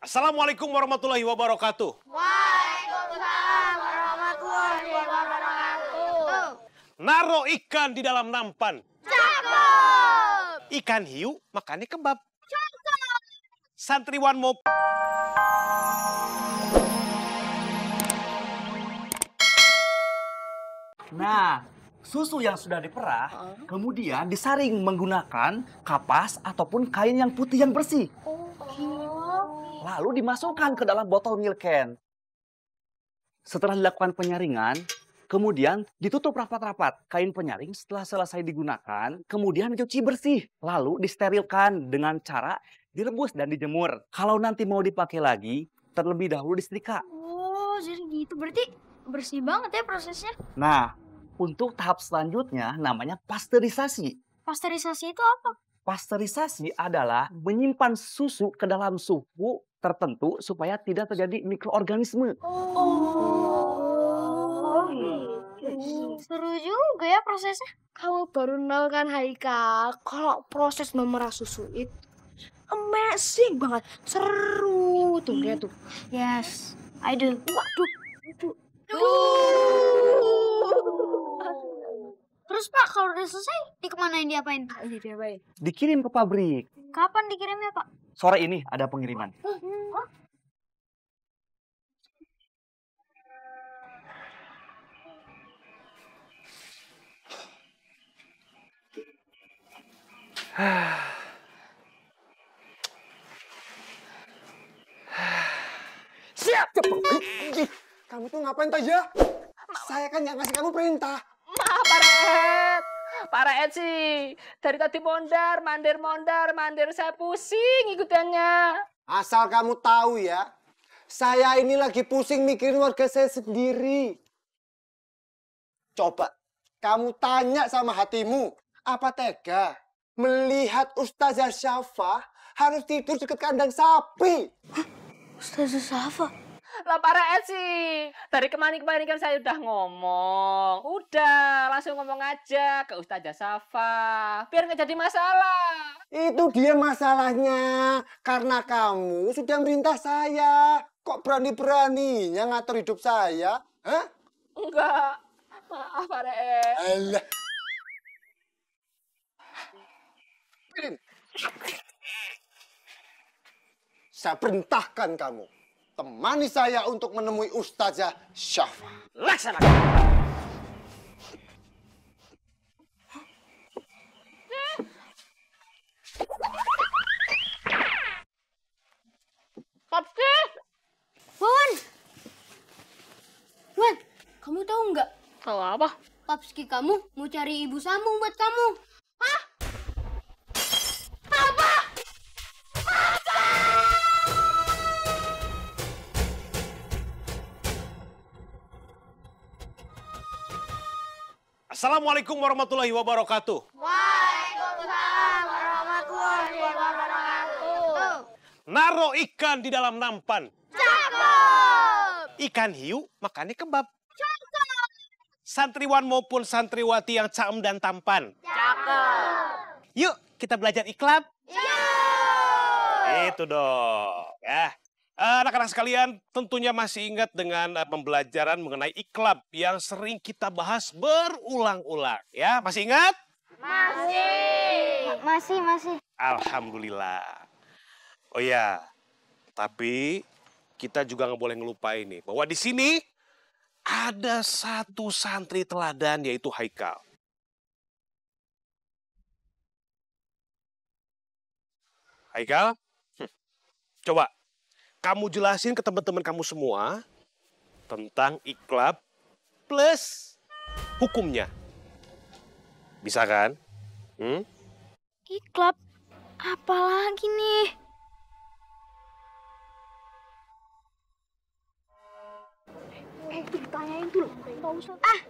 Assalamualaikum warahmatullahi wabarakatuh. Waalaikumsalam warahmatullahi wabarakatuh. Naro ikan di dalam nampan. Cakep. Ikan hiu makannya kebab. Cakep. Santriwan mau... Nah, susu yang sudah diperah, kemudian disaring menggunakan kapas ataupun kain yang putih yang bersih. Lalu dimasukkan ke dalam botol milk can. Setelah dilakukan penyaringan, kemudian ditutup rapat-rapat. Kain penyaring setelah selesai digunakan, kemudian dicuci bersih. Lalu disterilkan dengan cara direbus dan dijemur. Kalau nanti mau dipakai lagi, terlebih dahulu disetrika. Oh, jadi gitu. Berarti bersih banget ya prosesnya. Nah, untuk tahap selanjutnya namanya pasteurisasi. Pasteurisasi itu apa? Pasteurisasi adalah menyimpan susu ke dalam suhu tertentu supaya tidak terjadi mikroorganisme. Oh, gitu. Seru juga ya prosesnya. Kamu baru tahu kan Haikal, kalau proses memerah susu itu amazing banget. Seru tuh, lihat tuh. Yes, I do. Waduh, itu. Terus Pak, kalau udah selesai, dikemanain, diapain? Ini dia, baik. Dikirim ke pabrik. Kapan dikirimnya Pak? Sore ini ada pengiriman. Siap! Kamu tuh ngapain Taja? Saya kan yang ngasih kamu perintah. Maaf, Pak Raed sih. Dari tadi mondar, mandir saya pusing ikutannya. Asal kamu tahu ya, saya ini lagi pusing mikirin warga saya sendiri. Coba, kamu tanya sama hatimu, apa tega melihat Ustazah Syafa harus tidur dekat kandang sapi? Ustazah Syafa? Lah Pak Raed sih. Dari kemarin kan saya udah ngomong. Udah, langsung ngomong aja ke Ustazah Syafa. Biar nggak jadi masalah. Itu dia masalahnya. Karena kamu sudah merintah saya. Kok berani-beraninya ngatur hidup saya? Hah? Enggak. Maaf Pak Raed. Alah. Saya perintahkan kamu. Temani saya untuk menemui Ustazah Syafa. Laksanakan. Papski! Wan! Wan, kamu tahu nggak? Tahu apa? Papski kamu mau cari ibu sambung buat kamu. Hah? Assalamualaikum warahmatullahi wabarakatuh. Waalaikumsalam warahmatullahi wabarakatuh. Naro ikan di dalam nampan. Cakep. Ikan hiu makannya kebab. Cakep. Santriwan maupun santriwati yang caem dan tampan. Cakep. Yuk, kita belajar ikhlab. Yuk. Itu dong. Ya. Anak-anak sekalian tentunya masih ingat dengan pembelajaran mengenai ikhlab yang sering kita bahas berulang-ulang. Ya, masih ingat? Masih. Alhamdulillah. Oh ya, tapi kita juga nggak boleh ngelupain nih bahwa di sini ada satu santri teladan yaitu Haikal. Haikal, coba kamu jelasin ke teman-teman kamu semua tentang ikhlab plus hukumnya. Bisa kan? Ikhlab? Apalagi nih? Ditanyain dulu, Pak Ustadz.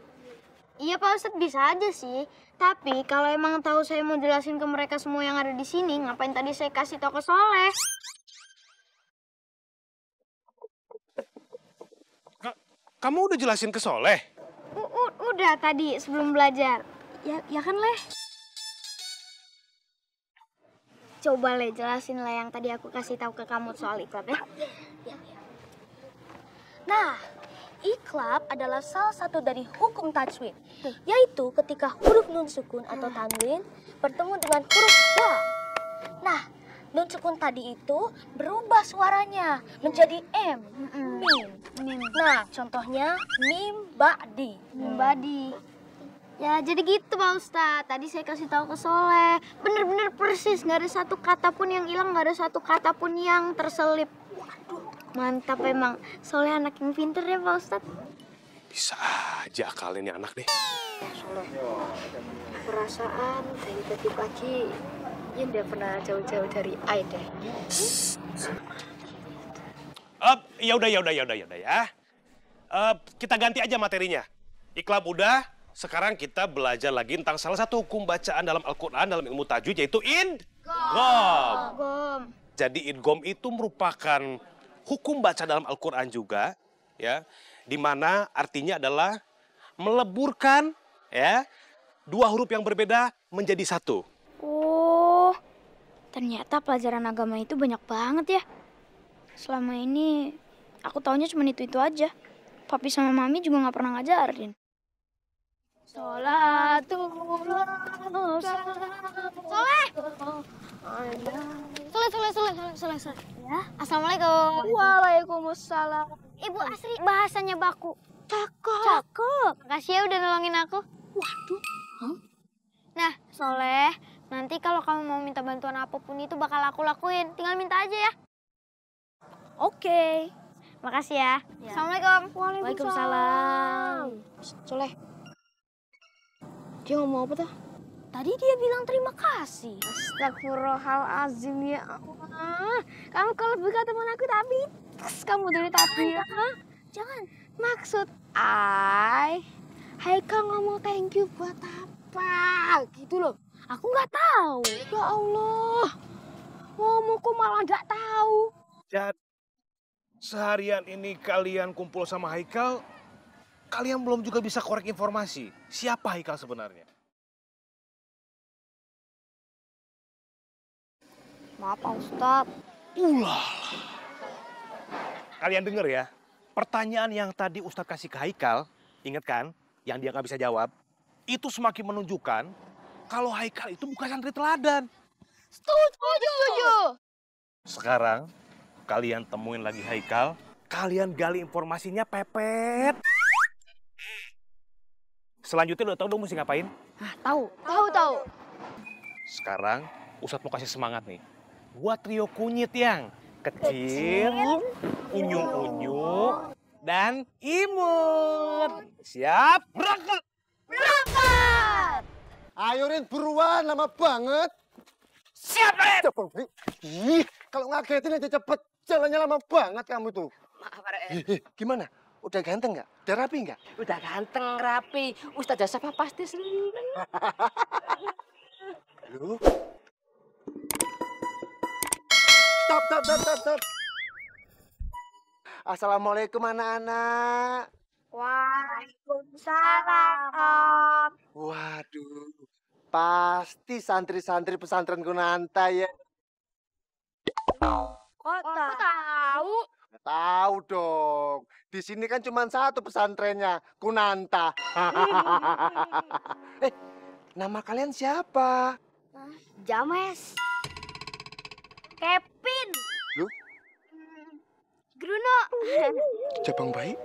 Iya Pak Ustadz, bisa aja sih. Tapi kalau emang tahu saya mau jelasin ke mereka semua yang ada di sini, ngapain tadi saya kasih tahu ke Soleh? Kamu udah jelasin ke Soleh? Udah tadi sebelum belajar. Ya kan, Leh? coba Le jelasin lah yang tadi aku kasih tahu ke kamu soal iklab ya. Nah, iklab adalah salah satu dari hukum tajwid, yaitu ketika huruf nun sukun atau tanwin bertemu dengan huruf ba. Nah, nun sukun tadi itu berubah suaranya menjadi m, mim. Nah, contohnya mim ba'di. Badi. Ya jadi gitu Pak Ustadz. Tadi saya kasih tahu ke Soleh. Bener-bener persis. Nggak ada satu kata pun yang hilang. Nggak ada satu kata pun yang terselip. Waduh, mantap emang. Soleh anak yang pinter ya Pak Ustadz. Bisa aja kalian yang anak nih. Soleh, perasaan dari tadi pagi Yun dia pernah jauh-jauh dari Ai deh. Ya udah ya. Kita ganti aja materinya. Iklab udah, sekarang kita belajar lagi tentang salah satu hukum bacaan dalam Al-Quran, dalam ilmu tajwid, yaitu idgham. Jadi idgham itu merupakan hukum baca dalam Al-Quran juga, ya, di mana artinya adalah meleburkan ya dua huruf yang berbeda menjadi satu. Oh, ternyata pelajaran agama itu banyak banget ya. Selama ini aku taunya cuma itu aja. Papi sama mami juga nggak pernah ngajarin. Soleh. Ya. Assalamualaikum. Waalaikumsalam. Ibu Asri bahasanya baku. Cakep. Makasih ya udah nolongin aku. Waduh. Nah, Soleh, nanti kalau kamu mau minta bantuan apapun itu bakal aku lakuin. Tinggal minta aja ya. Oke. Makasih ya. Assalamualaikum. Waalaikumsalam. Soleh. Dia ngomong apa tuh? Tadi dia bilang terima kasih. Astagfirullahaladzim ya Allah. Kamu kalau berkata teman aku tapi kamu dari tadi ya. Jangan. Maksud Haikal ngomong thank you buat apa? Gitu loh. Aku nggak tahu. Ya Allah. Ngomongku malah nggak tahu. Jadi seharian ini kalian kumpul sama Haikal, kalian belum juga bisa korek informasi. Siapa Haikal sebenarnya? Maaf Pak Ustadz. Ulah. Kalian denger ya, pertanyaan yang tadi Ustadz kasih ke Haikal, inget kan, yang dia nggak bisa jawab, itu semakin menunjukkan kalau Haikal itu bukan santri teladan. Setuju. Sekarang, kalian temuin lagi Haikal, kalian gali informasinya pepet. Selanjutnya udah tahu dong mesti ngapain? Tahu. Sekarang, Ustadz mau kasih semangat nih. Buat trio kunyit yang kecil, unyu-unyu, dan imut. Siap? Berangkat! Ayo Rin, buruan, lama banget. Siap, Ren! Cepet, Rin. Ih, kalau ngagetin aja cepet. Jalannya lama banget kamu tuh. Maaf, Pak RS. Gimana? Udah ganteng nggak? Udah rapi nggak? Udah ganteng, rapi. Ustazah Safa pasti seneng. Loh? Stop. Assalamualaikum anak-anak. Waalaikumsalam. Waduh, pasti santri-santri pesantren Kunanta ya. Kok tahu? Tahu dong. Di sini kan cuma satu pesantrennya, Kunanta. Nama kalian siapa? James. Kevin. Lu? Bruno. Jabang baik?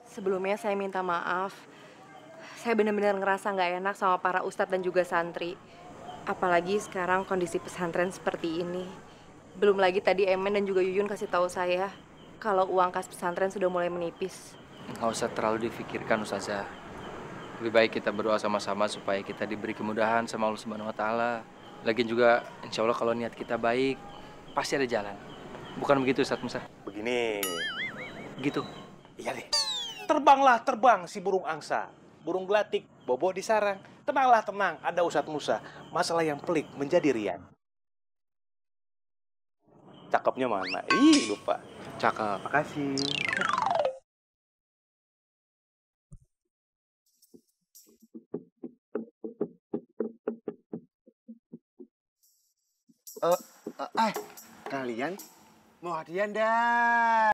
Sebelumnya saya minta maaf. Saya benar-benar ngerasa nggak enak sama para ustadz dan juga santri. Apalagi sekarang kondisi pesantren seperti ini. Belum lagi tadi Emen dan juga Yuyun kasih tahu saya kalau uang kas pesantren sudah mulai menipis. Nggak usah terlalu difikirkan, Ustazah. Lebih baik kita berdoa sama-sama supaya kita diberi kemudahan sama Allah Subhanahu wa Ta'ala. Lagian juga, insya Allah kalau niat kita baik, pasti ada jalan. Bukan begitu, Ustadz Musa? Begini. Gitu. Iya deh. Terbang si burung angsa. Burung gelatik, bobo di sarang. Tenanglah, ada Ustadz Musa. Masalah yang pelik menjadi rian. Cakepnya mana? Ih, lupa. Cakep. Makasih. Kalian mau hadiah ndak?